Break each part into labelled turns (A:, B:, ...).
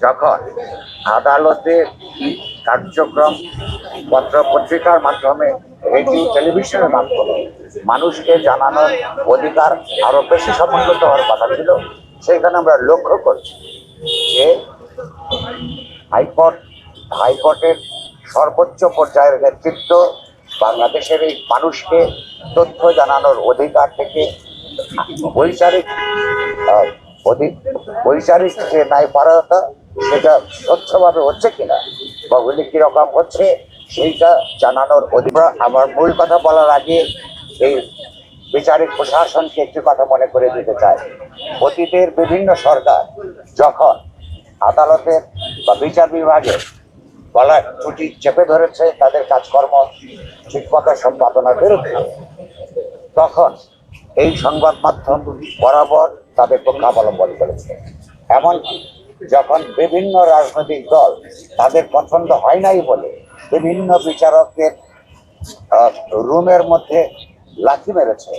A: যখন আদালতের কার্যক্রম পত্র পত্রিকার মাধ্যমে, রেডিও টেলিভিশনের মাধ্যমে মানুষকে জানানোর অধিকার আরো বেশি সমুন্নত হওয়ার কথা ছিল, সেখানে আমরা লক্ষ্য করছি যে হাইকোর্টের সর্বোচ্চ পর্যায়ের নেতৃত্ব বাংলাদেশের এই মানুষকে তথ্য জানানোর অধিকার থেকে বৈচারিক বৈচারিক যে ন্যায়পরায়ণতা সেটা স্বচ্ছভাবে হচ্ছে কিনা বা ওগুলি কিরকম হচ্ছে সেইটা জানানোর অধিকার। আমার মূল কথা বলার আগে এই বিচারিক প্রশাসনকে একটি কথা মনে করে দিতে চাই। অতীতের বিভিন্ন সরকার যখন আদালতের বা বিচার বিভাগে গলার ছুটি চেপে ধরেছে তাদের কাজকর্ম ঠিকমতো সম্পাদনার বিরুদ্ধে, তখন এই সংবাদ মাধ্যম বরাবর তাদের পক্ষে অবলম্বন করেছে। এমনকি যখন বিভিন্ন রাজনৈতিক দল তাদের পছন্দ হয় নাই বলে বিভিন্ন বিচারকের রুমের মধ্যে লাথি মেরেছে,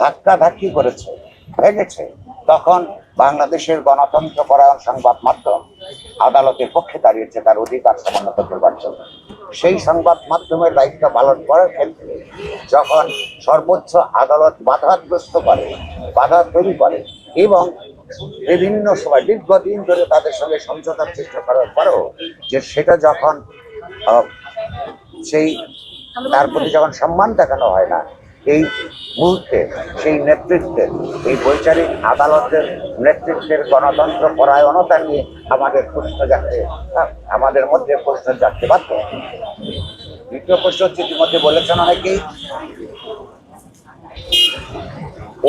A: ধাক্কাধাক্কি করেছে, ভেঙেছে, তখন বাংলাদেশের গণতন্ত্র পরায়ণ সংবাদ মাধ্যম আদালতের পক্ষে দাঁড়িয়েছে তার অধিকার সমুন্নত করবার জন্য। সেই সংবাদ মাধ্যমের দায়িত্ব পালন করার ক্ষেত্রে যখন সর্বোচ্চ আদালত বাধাগ্রস্ত করে, বাধা তৈরি করে এবং বিভিন্ন সময় দীর্ঘদিন ধরে তাদের সঙ্গে সমঝোতার চেষ্টা করার পরেও যে সেটা যখন সেই তার প্রতি যখন সম্মান দেখানো হয় না, এই মুহূর্তে সেই নেতৃত্বের, এই বৈচারিক আদালতের নেতৃত্বের গণতন্ত্র পরায়ণতা নিয়ে আমাদের মধ্যে প্রশ্ন জাগতে বাধ্য। দ্বিতীয় প্রশ্ন হচ্ছে, ইতিমধ্যে বলেছেন অনেকেই,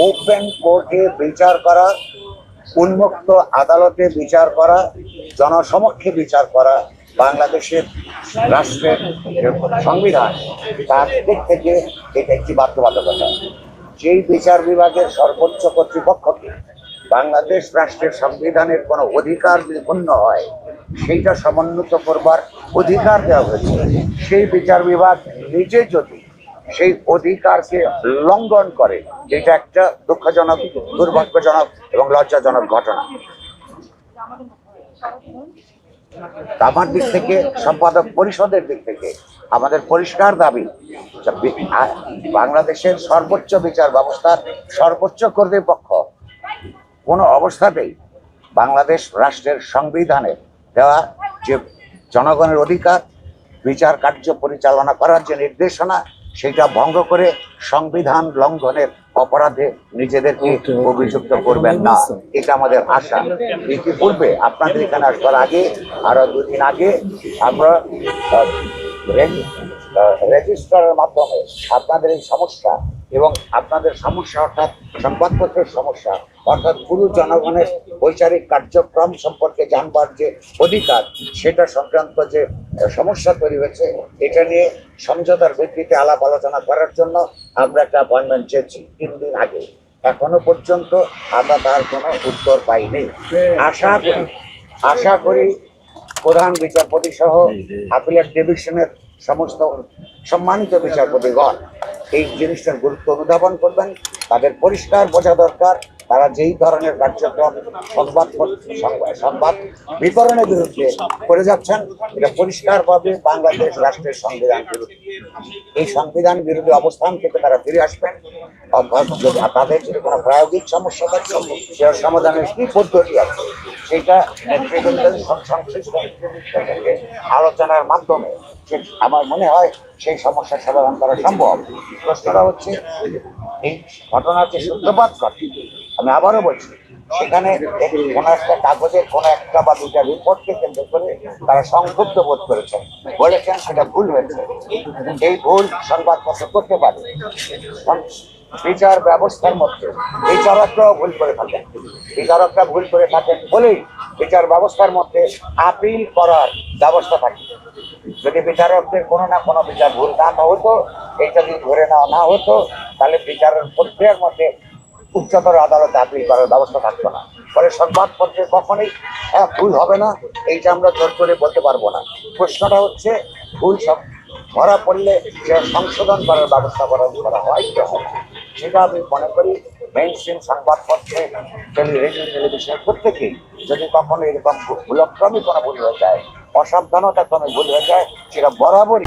A: ওপেন কোর্টে বিচার করা, উন্মুক্ত আদালতে বিচার করা, জনসমক্ষে বিচার করা বাংলাদেশের রাষ্ট্রের সংবিধান তার দিক থেকে এটা একটি বাধ্যবাধকতা। যেই বিচার বিভাগের সর্বোচ্চ কর্তৃপক্ষকে বাংলাদেশ রাষ্ট্রের সংবিধানের কোনো অধিকার যদি ক্ষুণ্ণ হয় সেইটা সমুন্নত করবার অধিকার দেওয়া হয়েছে, সেই বিচার বিভাগ নিজে যদি সেই অধিকারকে লঙ্ঘন করে, যেটা একটা দুঃখজনক, দুর্ভাগ্যজনক এবং লজ্জাজনক ঘটনা। আমার দিক থেকে, সম্পাদক পরিষদের দিক থেকে আমাদের পরিষ্কার দাবি, বাংলাদেশের সর্বোচ্চ বিচার ব্যবস্থার সর্বোচ্চ কর্তৃপক্ষ কোনো অবস্থাতেই বাংলাদেশ রাষ্ট্রের সংবিধানের দেওয়া যে জনগণের অধিকার, বিচার কার্য পরিচালনা করার যে নির্দেশনা, সেটা ভঙ্গ করে সংবিধান লঙ্ঘনের অপরাধে নিজেদেরকে অভিযুক্ত করবেন না, এটা আমাদের আশা। ইতিপূর্বে আপনাদের এখানে আসবার আগে, আরো 2 দিন আগে, আমরা রেজিস্ট্রারের মাধ্যমে আপনাদের এই সমস্যা এবং আপনাদের সমস্যা অর্থাৎ সংবাদপত্রের সমস্যা, অর্থাৎ পুরো জনগণের বৈচারিক কার্যক্রম সম্পর্কে জানবার যে অধিকার, সেটা সংক্রান্ত যে সমস্যা তৈরি হয়েছে, এটা নিয়ে সমঝোতার ভিত্তিতে আলাপ আলোচনা করার জন্য আমরা একটা অ্যাপয়েন্টমেন্ট চেয়েছি 3 দিন আগে। এখনো পর্যন্ত আমরা তার কোনো উত্তর পাইনি। আশা করি প্রধান বিচারপতি সহ আপিলেট ডিভিশনের সমস্ত সম্মানিত বিচারপতিগণ এই জিনিসটার গুরুত্ব অনুধাবন করবেন। তাদের পরিষ্কার বোঝা দরকার, তারা যেই ধরনের কার্যক্রম সংবাদ বিতরণের বিরুদ্ধে করে যাচ্ছেন, এটা পরিষ্কারভাবে বাংলাদেশ রাষ্ট্রের সংবিধান বিরোধী। এই সংবিধান বিরোধী অবস্থান থেকে তারা ফিরে আসবেন। তাদের যদি কোনো প্রায়োগিক সমস্যা থাকে, সেটার সমাধানের কি পদ্ধতি আছে, সেটা সংশ্লিষ্ট আলোচনার মাধ্যমে আমার মনে হয় সেই সমস্যার সমাধান করা সম্ভব। প্রশ্নটা হচ্ছে, এই ঘটনার যে সূত্রপাত ঘটে, আমি আবারও বলছি, সেখানে কোনো একটা কাগজে কোনো একটা বা 2টা রিপোর্টকে কেন্দ্র করে তারা সংক্ষুব্ধ বোধ করেছেন, বলেছেন সেটা ভুল হয়েছে। এই ভুল সংবাদপত্র করতে পারে, বিচার ব্যবস্থার মধ্যে বিচারকরাও ভুল করে থাকেন। বিচারকরা ভুল করে থাকেন বলেই বিচার ব্যবস্থার মধ্যে আপিল করার ব্যবস্থা থাকে। যদি বিচারকদের কোনো না কোনো বিচার ভুল না হতো, এইটা যদি ধরে নেওয়া না হতো, তাহলে বিচারের প্রক্রিয়ার মধ্যে উচ্চতর আদালতে আপিল করার ব্যবস্থা থাকতো না। ফলে সংবাদপত্রে কখনোই ভুল হবে না, এইটা আমরা জোর করে বলতে পারবো না। প্রশ্নটা হচ্ছে, ভুল সব ধরা পড়লে সে সংশোধন করার ব্যবস্থা করা হয় কি হয়, সেটা আমি মনে করি মেইনস্ট্রিম সংবাদপত্রে, রেডিও, টেলিভিশনের প্রত্যেকেই যদি কখনো এরকম ভুলক্রমে কোনো ভুল হয়ে যায়, অসাবধানতা ক্রমে ভুল হয়ে যায়, সেটা বরাবরই